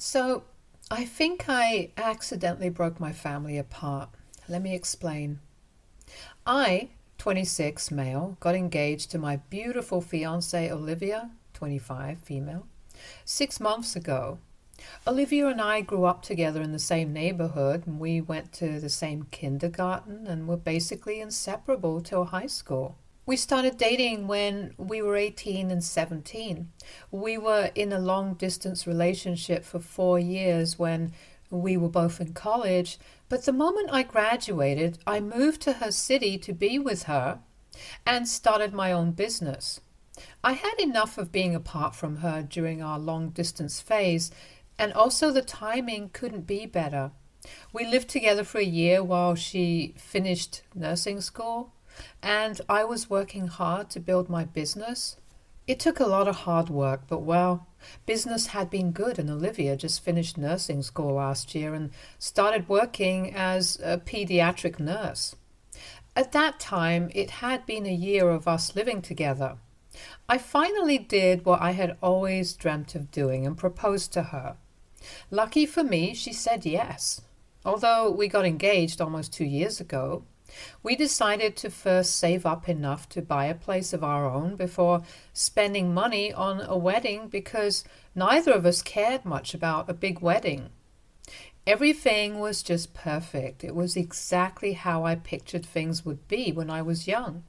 So, I think I accidentally broke my family apart. Let me explain. I, 26, male, got engaged to my beautiful fiancée Olivia, 25, female, 6 months ago. Olivia and I grew up together in the same neighborhood, and we went to the same kindergarten and were basically inseparable till high school. We started dating when we were 18 and 17. We were in a long distance relationship for 4 years when we were both in college, but the moment I graduated, I moved to her city to be with her and started my own business. I had enough of being apart from her during our long distance phase, and also the timing couldn't be better. We lived together for a year while she finished nursing school, and I was working hard to build my business. It took a lot of hard work, but well, business had been good, and Olivia just finished nursing school last year and started working as a pediatric nurse. At that time, it had been a year of us living together. I finally did what I had always dreamt of doing and proposed to her. Lucky for me, she said yes. Although we got engaged almost 2 years ago, we decided to first save up enough to buy a place of our own before spending money on a wedding because neither of us cared much about a big wedding. Everything was just perfect. It was exactly how I pictured things would be when I was young.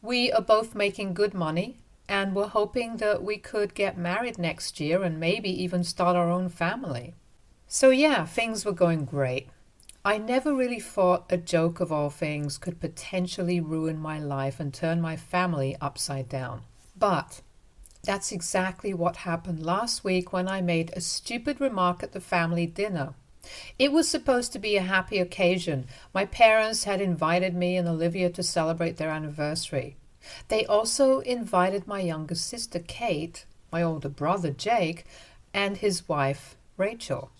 We are both making good money and were hoping that we could get married next year and maybe even start our own family. So yeah, things were going great. I never really thought a joke of all things could potentially ruin my life and turn my family upside down. But that's exactly what happened last week when I made a stupid remark at the family dinner. It was supposed to be a happy occasion. My parents had invited me and Olivia to celebrate their anniversary. They also invited my younger sister Kate, my older brother Jake, and his wife Rachel.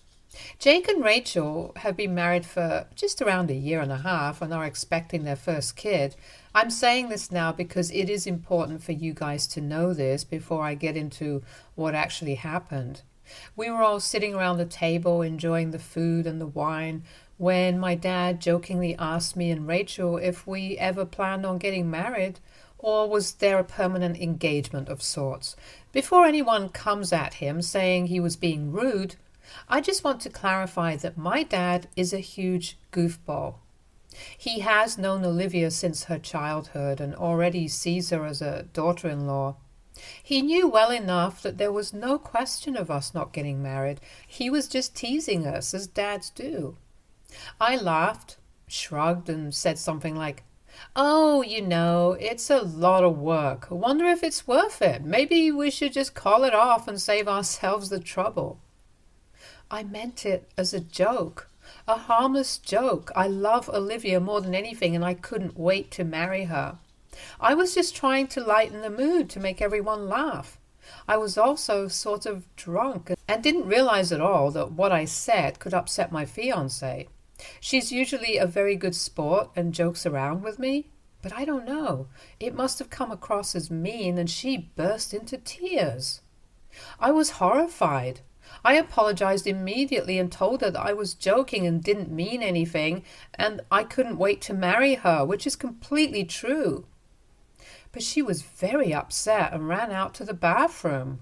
Jake and Rachel have been married for just around a year and a half and are expecting their first kid. I'm saying this now because it is important for you guys to know this before I get into what actually happened. We were all sitting around the table enjoying the food and the wine when my dad jokingly asked me and Rachel if we ever planned on getting married or was there a permanent engagement of sorts. Before anyone comes at him saying he was being rude, I just want to clarify that my dad is a huge goofball. He has known Olivia since her childhood and already sees her as a daughter-in-law. He knew well enough that there was no question of us not getting married. He was just teasing us, as dads do. I laughed, shrugged, and said something like, "Oh, it's a lot of work. I wonder if it's worth it. Maybe we should just call it off and save ourselves the trouble." I meant it as a joke, a harmless joke. I love Olivia more than anything, and I couldn't wait to marry her. I was just trying to lighten the mood to make everyone laugh. I was also sort of drunk and didn't realize at all that what I said could upset my fiancée. She's usually a very good sport and jokes around with me, but I don't know. It must have come across as mean and she burst into tears. I was horrified. I apologized immediately and told her that I was joking and didn't mean anything and I couldn't wait to marry her, which is completely true. But she was very upset and ran out to the bathroom.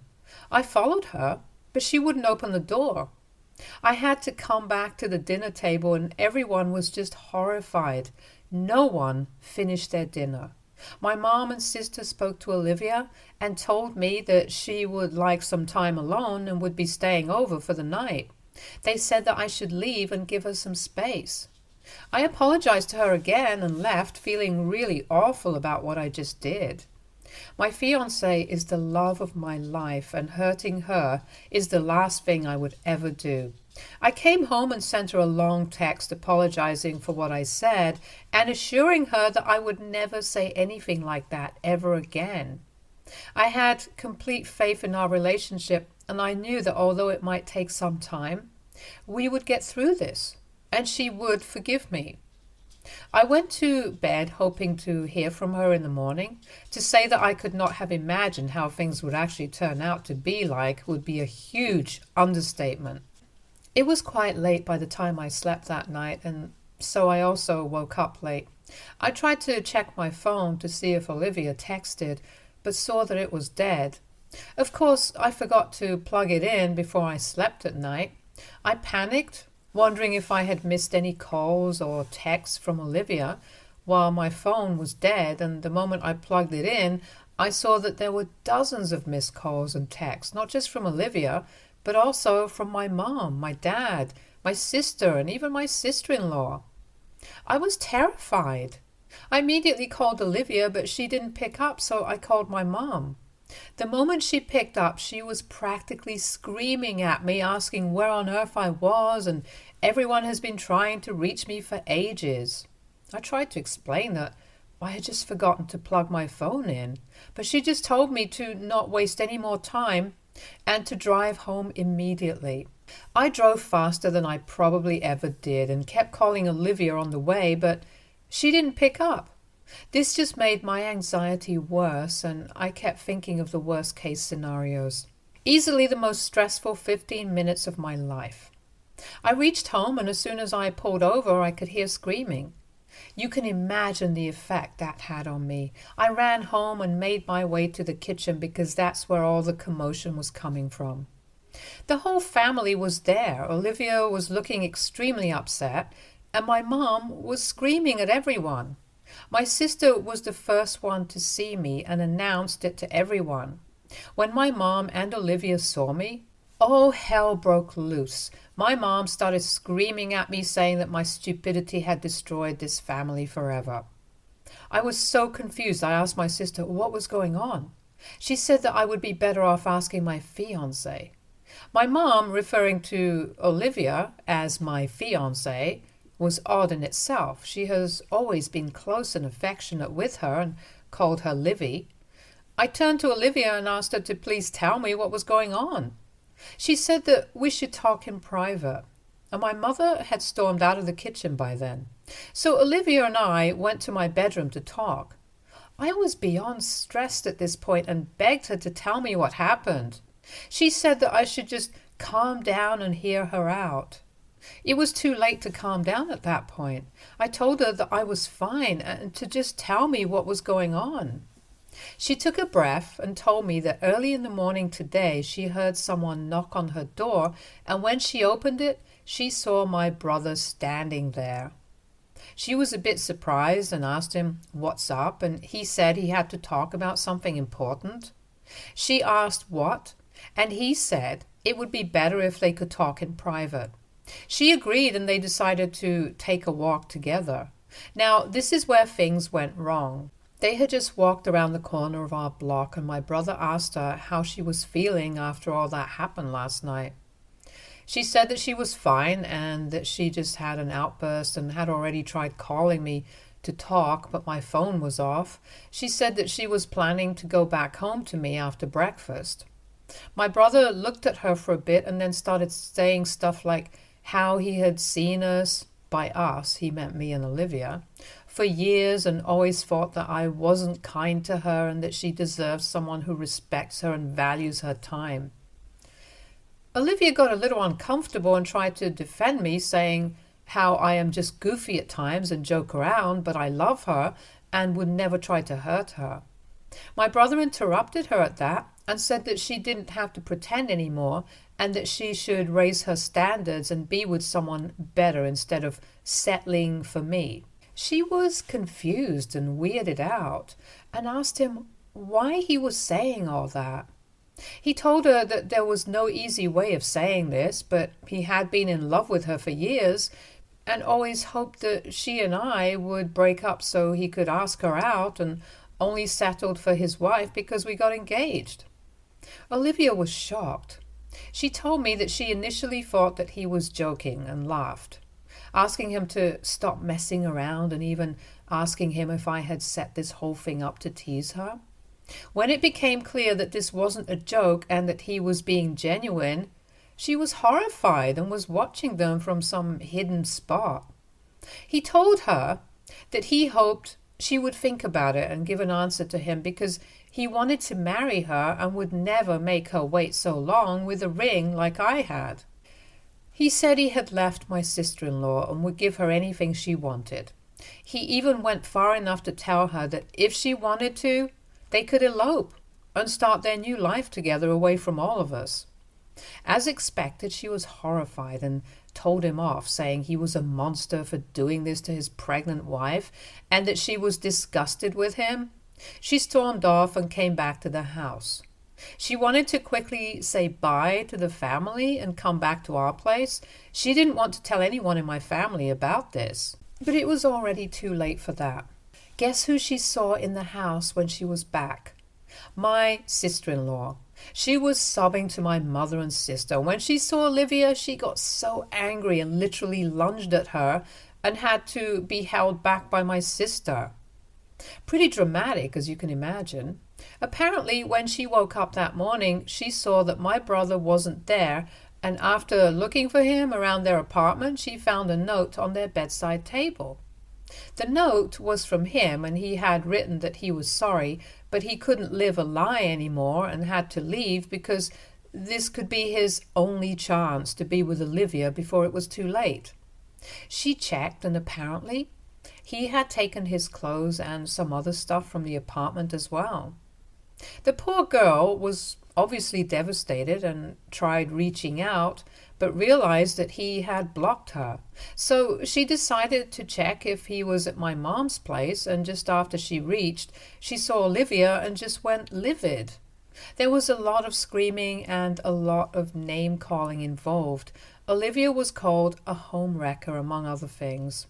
I followed her, but she wouldn't open the door. I had to come back to the dinner table and everyone was just horrified. No one finished their dinner. My mom and sister spoke to Olivia and told me that she would like some time alone and would be staying over for the night. They said that I should leave and give her some space. I apologized to her again and left, feeling really awful about what I just did. My fiancé is the love of my life, and hurting her is the last thing I would ever do. I came home and sent her a long text apologizing for what I said and assuring her that I would never say anything like that ever again. I had complete faith in our relationship, and I knew that although it might take some time, we would get through this, and she would forgive me. I went to bed hoping to hear from her in the morning. To say that I could not have imagined how things would actually turn out to be like would be a huge understatement. It was quite late by the time I slept that night, and so I also woke up late. I tried to check my phone to see if Olivia texted, but saw that it was dead. Of course, I forgot to plug it in before I slept at night. I panicked, wondering if I had missed any calls or texts from Olivia, while my phone was dead, and the moment I plugged it in, I saw that there were dozens of missed calls and texts, not just from Olivia, but also from my mom, my dad, my sister, and even my sister-in-law. I was terrified. I immediately called Olivia, but she didn't pick up, so I called my mom. The moment she picked up, she was practically screaming at me, asking where on earth I was, and everyone has been trying to reach me for ages. I tried to explain that I had just forgotten to plug my phone in, but she just told me to not waste any more time and to drive home immediately. I drove faster than I probably ever did and kept calling Olivia on the way, but she didn't pick up. This just made my anxiety worse, and I kept thinking of the worst case scenarios. Easily the most stressful 15 minutes of my life. I reached home, and as soon as I pulled over, I could hear screaming. You can imagine the effect that had on me. I ran home and made my way to the kitchen because that's where all the commotion was coming from. The whole family was there. Olivia was looking extremely upset, and my mom was screaming at everyone. My sister was the first one to see me and announced it to everyone. When my mom and Olivia saw me, all hell broke loose. My mom started screaming at me, saying that my stupidity had destroyed this family forever. I was so confused. I asked my sister what was going on. She said that I would be better off asking my fiancé. My mom, referring to Olivia as my fiancé, was odd in itself. She has always been close and affectionate with her and called her Livy. I turned to Olivia and asked her to please tell me what was going on. She said that we should talk in private, and my mother had stormed out of the kitchen by then. So Olivia and I went to my bedroom to talk. I was beyond stressed at this point and begged her to tell me what happened. She said that I should just calm down and hear her out. It was too late to calm down at that point. I told her that I was fine and to just tell me what was going on. She took a breath and told me that early in the morning today she heard someone knock on her door, and when she opened it, she saw my brother standing there. She was a bit surprised and asked him what's up, and he said he had to talk about something important. She asked what, and he said it would be better if they could talk in private. She agreed, and they decided to take a walk together. Now, this is where things went wrong. They had just walked around the corner of our block, and my brother asked her how she was feeling after all that happened last night. She said that she was fine and that she just had an outburst and had already tried calling me to talk, but my phone was off. She said that she was planning to go back home to me after breakfast. My brother looked at her for a bit and then started saying stuff like how he had seen us, by us, he meant me and Olivia, for years and always thought that I wasn't kind to her and that she deserves someone who respects her and values her time. Olivia got a little uncomfortable and tried to defend me, saying how I am just goofy at times and joke around, but I love her and would never try to hurt her. My brother interrupted her at that and said that she didn't have to pretend anymore and that she should raise her standards and be with someone better instead of settling for me. She was confused and weirded out and asked him why he was saying all that. He told her that there was no easy way of saying this, but he had been in love with her for years and always hoped that she and I would break up so he could ask her out, and only settled for his wife because we got engaged. Olivia was shocked. She told me that she initially thought that he was joking and laughed, asking him to stop messing around and even asking him if I had set this whole thing up to tease her. When it became clear that this wasn't a joke and that he was being genuine, she was horrified and was watching them from some hidden spot. He told her that he hoped she would think about it and give an answer to him because he wanted to marry her and would never make her wait so long with a ring like I had. He said he had left my sister-in-law and would give her anything she wanted. He even went far enough to tell her that if she wanted to, they could elope and start their new life together away from all of us. As expected, she was horrified and told him off, saying he was a monster for doing this to his pregnant wife and that she was disgusted with him. She stormed off and came back to the house. She wanted to quickly say bye to the family and come back to our place. She didn't want to tell anyone in my family about this, but it was already too late for that. Guess who she saw in the house when she was back? My sister-in-law. She was sobbing to my mother and sister. When she saw Olivia, she got so angry and literally lunged at her and had to be held back by my sister. Pretty dramatic, as you can imagine. Apparently, when she woke up that morning, she saw that my brother wasn't there, and after looking for him around their apartment, she found a note on their bedside table. The note was from him, and he had written that he was sorry, but he couldn't live a lie anymore and had to leave because this could be his only chance to be with Olivia before it was too late. She checked, and apparently he had taken his clothes and some other stuff from the apartment as well. The poor girl was obviously devastated and tried reaching out, but realized that he had blocked her. So she decided to check if he was at my mom's place, and just after she reached, she saw Olivia and just went livid. There was a lot of screaming and a lot of name-calling involved. Olivia was called a homewrecker, among other things.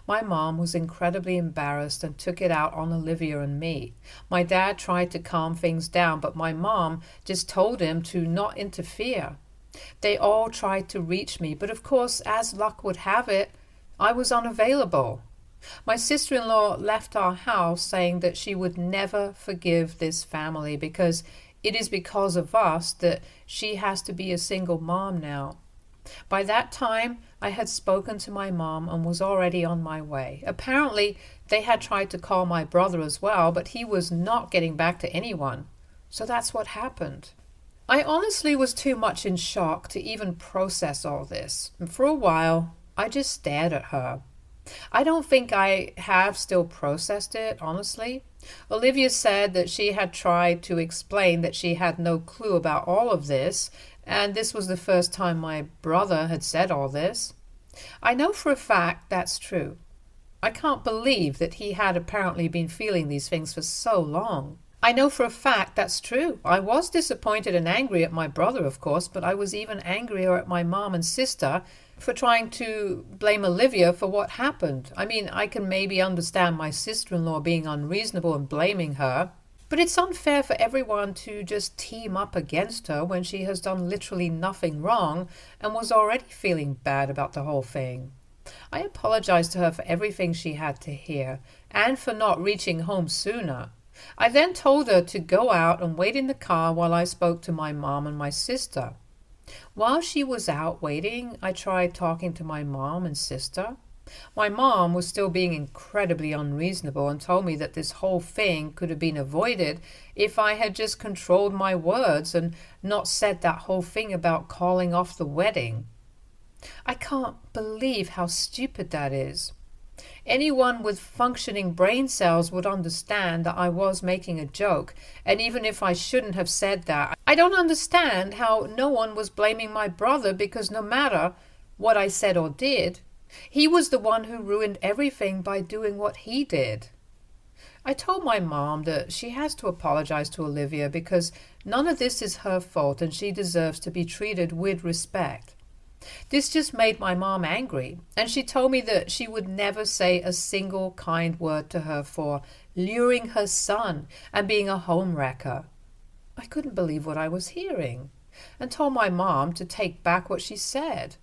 My mom was incredibly embarrassed and took it out on Olivia and me. My dad tried to calm things down, but my mom just told him to not interfere. They all tried to reach me, but of course, as luck would have it, I was unavailable. My sister-in-law left our house saying that she would never forgive this family because it is because of us that she has to be a single mom now. By that time, I had spoken to my mom and was already on my way. Apparently, they had tried to call my brother as well, but he was not getting back to anyone. So that's what happened. I honestly was too much in shock to even process all this. And for a while, I just stared at her. I don't think I have still processed it, honestly. Olivia said that she had tried to explain that she had no clue about all of this, and this was the first time my brother had said all this. I know for a fact that's true. I can't believe that he had apparently been feeling these things for so long. I know for a fact that's true. I was disappointed and angry at my brother, of course, but I was even angrier at my mom and sister for trying to blame Olivia for what happened. I mean, I can maybe understand my sister-in-law being unreasonable and blaming her, but it's unfair for everyone to just team up against her when she has done literally nothing wrong and was already feeling bad about the whole thing. I apologized to her for everything she had to hear and for not reaching home sooner. I then told her to go out and wait in the car while I spoke to my mom and my sister. While she was out waiting, I tried talking to my mom and sister. My mom was still being incredibly unreasonable and told me that this whole thing could have been avoided if I had just controlled my words and not said that whole thing about calling off the wedding. I can't believe how stupid that is. Anyone with functioning brain cells would understand that I was making a joke, and even if I shouldn't have said that, I don't understand how no one was blaming my brother because no matter what I said or did, he was the one who ruined everything by doing what he did. I told my mom that she has to apologize to Olivia because none of this is her fault and she deserves to be treated with respect. This just made my mom angry, and she told me that she would never say a single kind word to her for luring her son and being a homewrecker. I couldn't believe what I was hearing, and told my mom to take back what she said.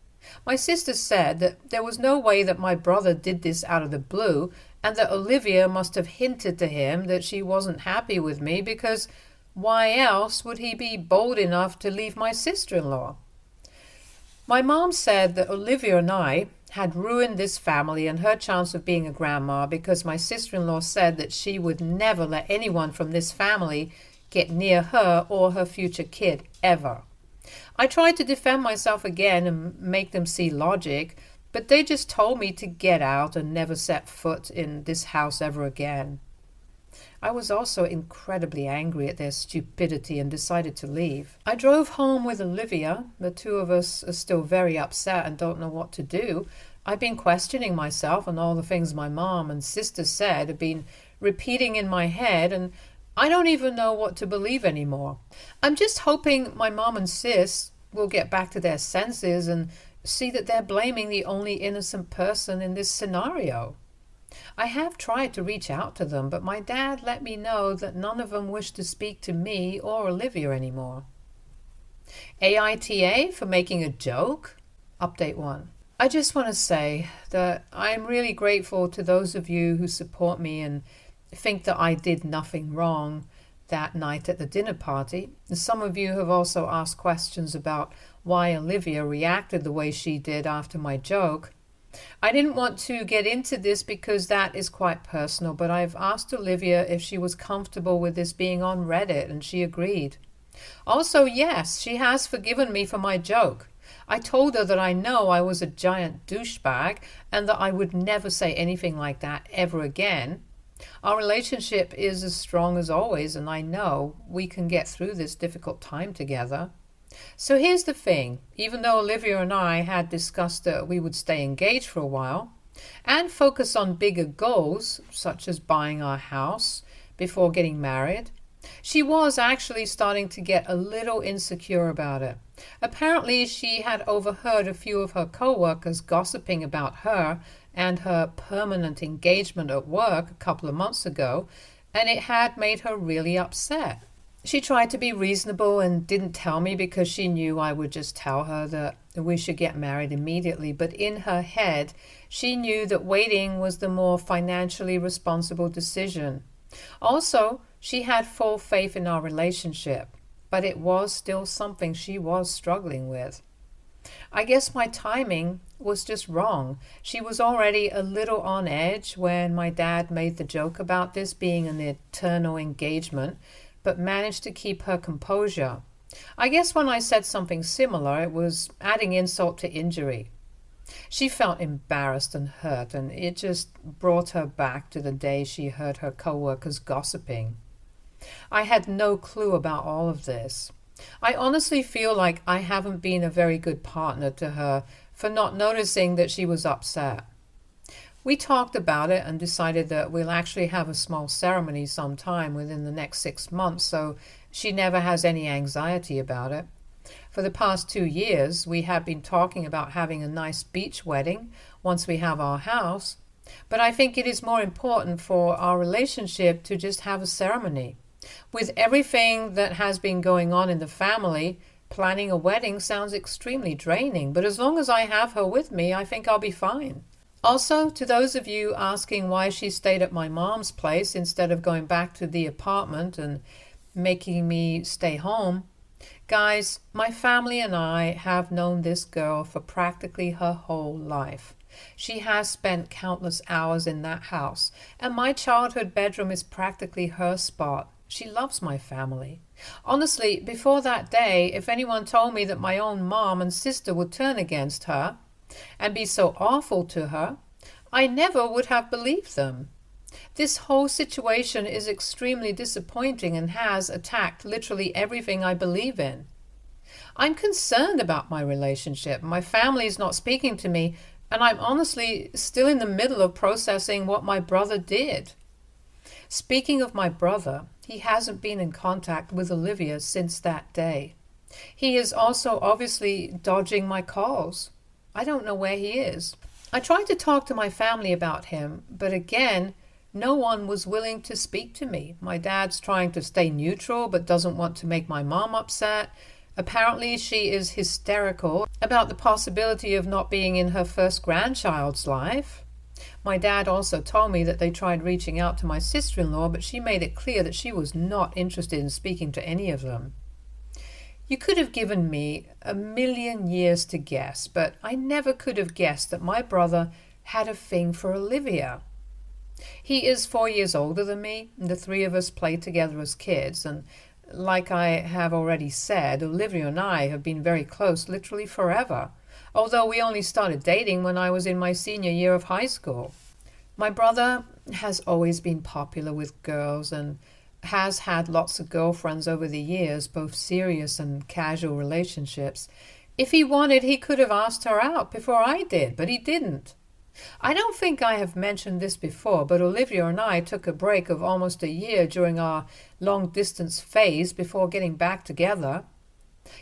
My sister said that there was no way that my brother did this out of the blue, and that Olivia must have hinted to him that she wasn't happy with me because why else would he be bold enough to leave my sister-in-law? My mom said that Olivia and I had ruined this family and her chance of being a grandma because my sister-in-law said that she would never let anyone from this family get near her or her future kid ever. I tried to defend myself again and make them see logic, but they just told me to get out and never set foot in this house ever again. I was also incredibly angry at their stupidity and decided to leave. I drove home with Olivia. The two of us are still very upset and don't know what to do. I've been questioning myself, and all the things my mom and sister said have been repeating in my head, and I don't even know what to believe anymore. I'm just hoping my mom and sis will get back to their senses and see that they're blaming the only innocent person in this scenario. I have tried to reach out to them, but my dad let me know that none of them wish to speak to me or Olivia anymore. AITA for making a joke? Update 1. I just want to say that I'm really grateful to those of you who support me and think that I did nothing wrong that night at the dinner party. Some of you have also asked questions about why Olivia reacted the way she did after my joke. I didn't want to get into this because that is quite personal, but I've asked Olivia if she was comfortable with this being on Reddit, and she agreed. Also, yes, she has forgiven me for my joke. I told her that I know I was a giant douchebag and that I would never say anything like that ever again. Our relationship is as strong as always, and I know we can get through this difficult time together. So here's the thing. Even though Olivia and I had discussed that we would stay engaged for a while and focus on bigger goals, such as buying our house before getting married, she was actually starting to get a little insecure about it. Apparently, she had overheard a few of her co-workers gossiping about her and her permanent engagement at work a couple of months ago, and it had made her really upset. She tried to be reasonable and didn't tell me because she knew I would just tell her that we should get married immediately, but in her head, she knew that waiting was the more financially responsible decision. Also, she had full faith in our relationship, but it was still something she was struggling with. I guess my timing was just wrong. She was already a little on edge when my dad made the joke about this being an eternal engagement, but managed to keep her composure. I guess when I said something similar, it was adding insult to injury. She felt embarrassed and hurt, and it just brought her back to the day she heard her co-workers gossiping. I had no clue about all of this. I honestly feel like I haven't been a very good partner to her for not noticing that she was upset. We talked about it and decided that we'll actually have a small ceremony sometime within the next 6 months, so she never has any anxiety about it. For the past 2 years, we have been talking about having a nice beach wedding once we have our house, but I think it is more important for our relationship to just have a ceremony. With everything that has been going on in the family, planning a wedding sounds extremely draining, but as long as I have her with me, I think I'll be fine. Also, to those of you asking why she stayed at my mom's place instead of going back to the apartment and making me stay home, guys, my family and I have known this girl for practically her whole life. She has spent countless hours in that house, and my childhood bedroom is practically her spot. She loves my family. Honestly, before that day, if anyone told me that my own mom and sister would turn against her and be so awful to her, I never would have believed them. This whole situation is extremely disappointing and has attacked literally everything I believe in. I'm concerned about my relationship. My family is not speaking to me, and I'm honestly still in the middle of processing what my brother did. Speaking of my brother, he hasn't been in contact with Olivia since that day. He is also obviously dodging my calls. I don't know where he is. I tried to talk to my family about him, but again, no one was willing to speak to me. My dad's trying to stay neutral but doesn't want to make my mom upset. Apparently, she is hysterical about the possibility of not being in her first grandchild's life. My dad also told me that they tried reaching out to my sister-in-law, but she made it clear that she was not interested in speaking to any of them. You could have given me a million years to guess, but I never could have guessed that my brother had a thing for Olivia. He is 4 years older than me, and the three of us played together as kids, and like I have already said, Olivia and I have been very close literally forever, although we only started dating when I was in my senior year of high school. My brother has always been popular with girls and has had lots of girlfriends over the years, both serious and casual relationships. If he wanted, he could have asked her out before I did, but he didn't. I don't think I have mentioned this before, but Olivia and I took a break of almost a year during our long-distance phase before getting back together.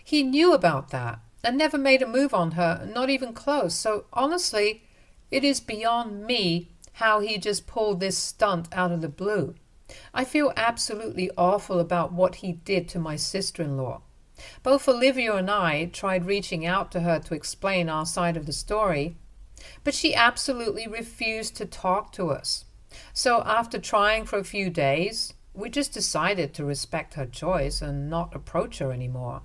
He knew about that and never made a move on her, not even close. So honestly, it is beyond me how he just pulled this stunt out of the blue. I feel absolutely awful about what he did to my sister-in-law. Both Olivia and I tried reaching out to her to explain our side of the story, but she absolutely refused to talk to us. So after trying for a few days, we just decided to respect her choice and not approach her anymore.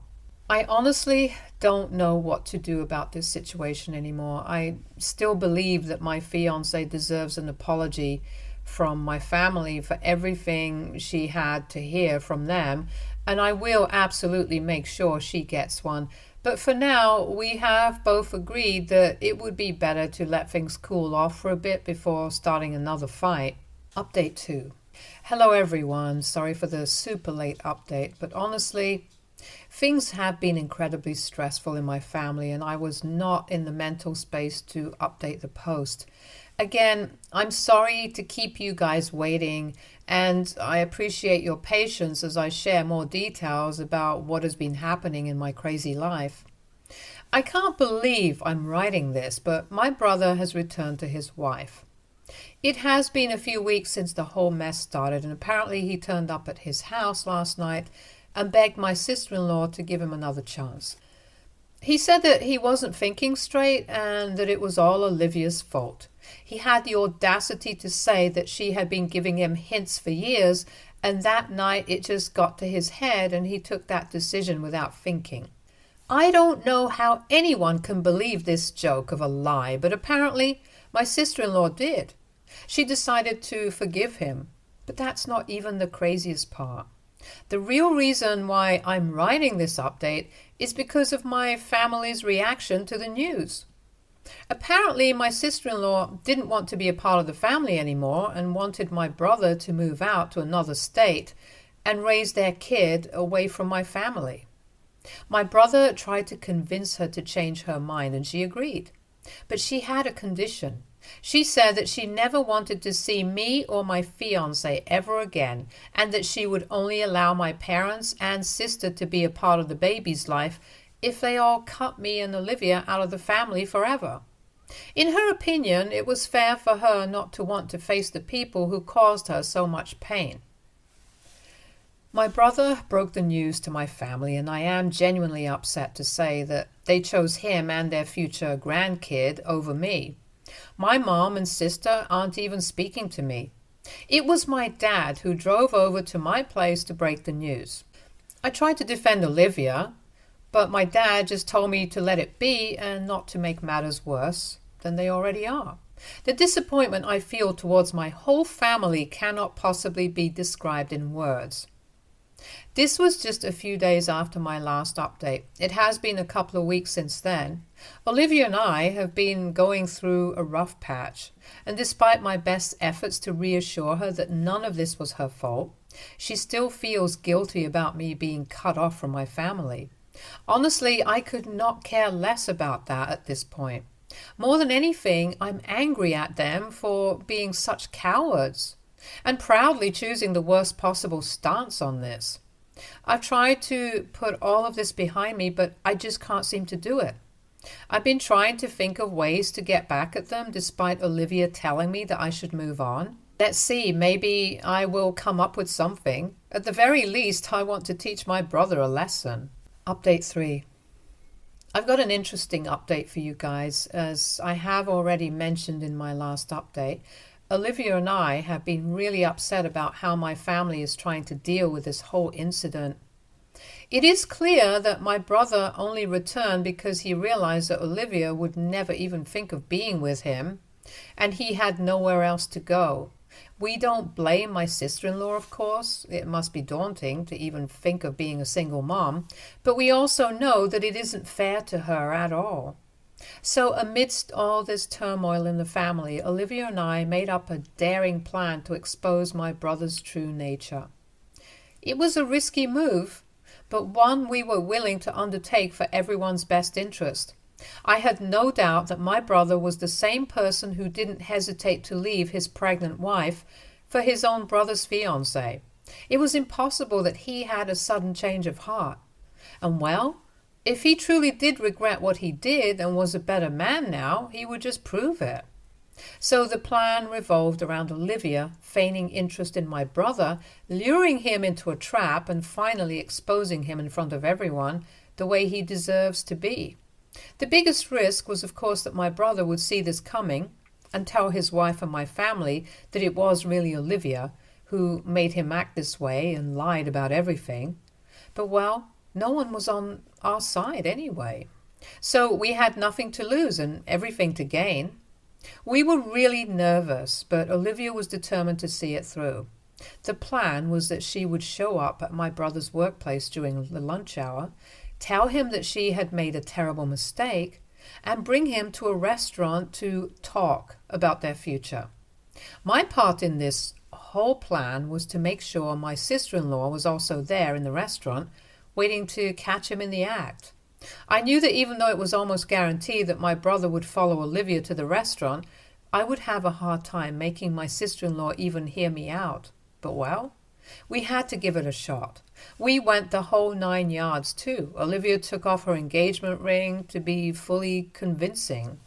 I honestly don't know what to do about this situation anymore. I still believe that my fiancé deserves an apology from my family for everything she had to hear from them, and I will absolutely make sure she gets one. But for now, we have both agreed that it would be better to let things cool off for a bit before starting another fight. Update 2. Hello everyone, sorry for the super late update, but honestly, things have been incredibly stressful in my family and I was not in the mental space to update the post. Again, I'm sorry to keep you guys waiting, and I appreciate your patience as I share more details about what has been happening in my crazy life. I can't believe I'm writing this, but my brother has returned to his wife. It has been a few weeks since the whole mess started, and apparently he turned up at his house last night and begged my sister-in-law to give him another chance. He said that he wasn't thinking straight and that it was all Olivia's fault. He had the audacity to say that she had been giving him hints for years, and that night it just got to his head and he took that decision without thinking. I don't know how anyone can believe this joke of a lie, but apparently my sister-in-law did. She decided to forgive him, but that's not even the craziest part. The real reason why I'm writing this update is because of my family's reaction to the news. Apparently, my sister-in-law didn't want to be a part of the family anymore and wanted my brother to move out to another state and raise their kid away from my family. My brother tried to convince her to change her mind and she agreed. But she had a condition. She said that she never wanted to see me or my fiancé ever again, and that she would only allow my parents and sister to be a part of the baby's life if they all cut me and Olivia out of the family forever. In her opinion, it was fair for her not to want to face the people who caused her so much pain. My brother broke the news to my family, and I am genuinely upset to say that they chose him and their future grandkid over me. My mom and sister aren't even speaking to me. It was my dad who drove over to my place to break the news. I tried to defend Olivia, but my dad just told me to let it be and not to make matters worse than they already are. The disappointment I feel towards my whole family cannot possibly be described in words. This was just a few days after my last update. It has been a couple of weeks since then. Olivia and I have been going through a rough patch, and despite my best efforts to reassure her that none of this was her fault, she still feels guilty about me being cut off from my family. Honestly, I could not care less about that at this point. More than anything, I'm angry at them for being such cowards and proudly choosing the worst possible stance on this. I've tried to put all of this behind me, but I just can't seem to do it. I've been trying to think of ways to get back at them despite Olivia telling me that I should move on. Let's see, maybe I will come up with something. At the very least, I want to teach my brother a lesson. Update 3. I've got an interesting update for you guys. As I have already mentioned in my last update, Olivia and I have been really upset about how my family is trying to deal with this whole incident. It is clear that my brother only returned because he realized that Olivia would never even think of being with him, and he had nowhere else to go. We don't blame my sister-in-law, of course. It must be daunting to even think of being a single mom, but we also know that it isn't fair to her at all. So amidst all this turmoil in the family, Olivia and I made up a daring plan to expose my brother's true nature. It was a risky move, but one we were willing to undertake for everyone's best interest. I had no doubt that my brother was the same person who didn't hesitate to leave his pregnant wife for his own brother's fiancée. It was impossible that he had a sudden change of heart. And well, if he truly did regret what he did and was a better man now, he would just prove it. So the plan revolved around Olivia feigning interest in my brother, luring him into a trap, and finally exposing him in front of everyone the way he deserves to be. The biggest risk was, of course, that my brother would see this coming and tell his wife and my family that it was really Olivia who made him act this way and lied about everything. But, well, no one was on our side anyway. So we had nothing to lose and everything to gain. We were really nervous, but Olivia was determined to see it through. The plan was that she would show up at my brother's workplace during the lunch hour, tell him that she had made a terrible mistake, and bring him to a restaurant to talk about their future. My part in this whole plan was to make sure my sister-in-law was also there in the restaurant, waiting to catch him in the act. I knew that even though it was almost guaranteed that my brother would follow Olivia to the restaurant, I would have a hard time making my sister-in-law even hear me out. But well, we had to give it a shot. We went the whole 9 yards too. Olivia took off her engagement ring to be fully convincing.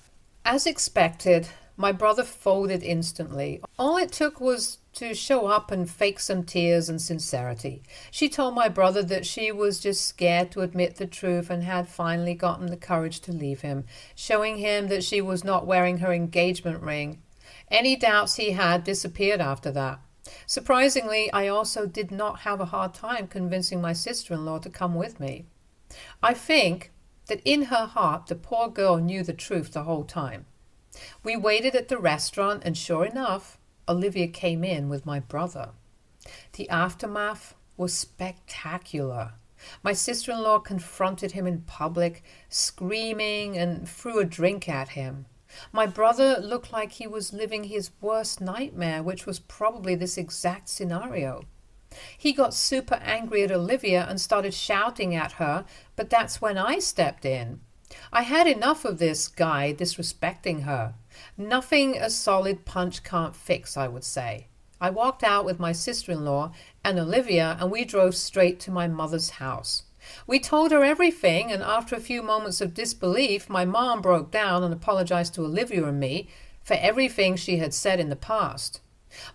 As expected, my brother folded instantly. All it took was to show up and fake some tears and sincerity. She told my brother that she was just scared to admit the truth and had finally gotten the courage to leave him, showing him that she was not wearing her engagement ring. Any doubts he had disappeared after that. Surprisingly, I also did not have a hard time convincing my sister-in-law to come with me. I think that in her heart the poor girl knew the truth the whole time. We waited at the restaurant, and sure enough, Olivia came in with my brother. The aftermath was spectacular. My sister-in-law confronted him in public, screaming, and threw a drink at him. My brother looked like he was living his worst nightmare, which was probably this exact scenario. He got super angry at Olivia and started shouting at her, but that's when I stepped in. I had enough of this guy disrespecting her. Nothing a solid punch can't fix, I would say. I walked out with my sister-in-law and Olivia, and we drove straight to my mother's house. We told her everything, and after a few moments of disbelief, my mom broke down and apologized to Olivia and me for everything she had said in the past.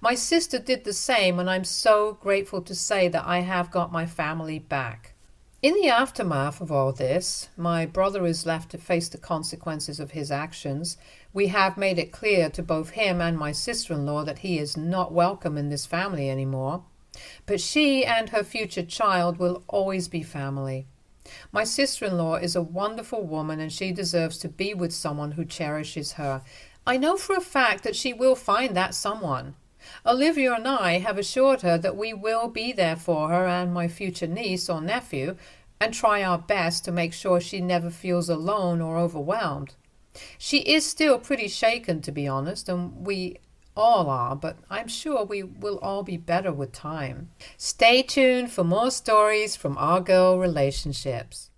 My sister did the same, and I'm so grateful to say that I have got my family back. In the aftermath of all this, my brother is left to face the consequences of his actions. We have made it clear to both him and my sister-in-law that he is not welcome in this family anymore. But she and her future child will always be family. My sister-in-law is a wonderful woman, and she deserves to be with someone who cherishes her. I know for a fact that she will find that someone. Olivia and I have assured her that we will be there for her and my future niece or nephew, and try our best to make sure she never feels alone or overwhelmed. She is still pretty shaken, to be honest, and we all are, but I'm sure we will all be better with time. Stay tuned for more stories from our girl relationships.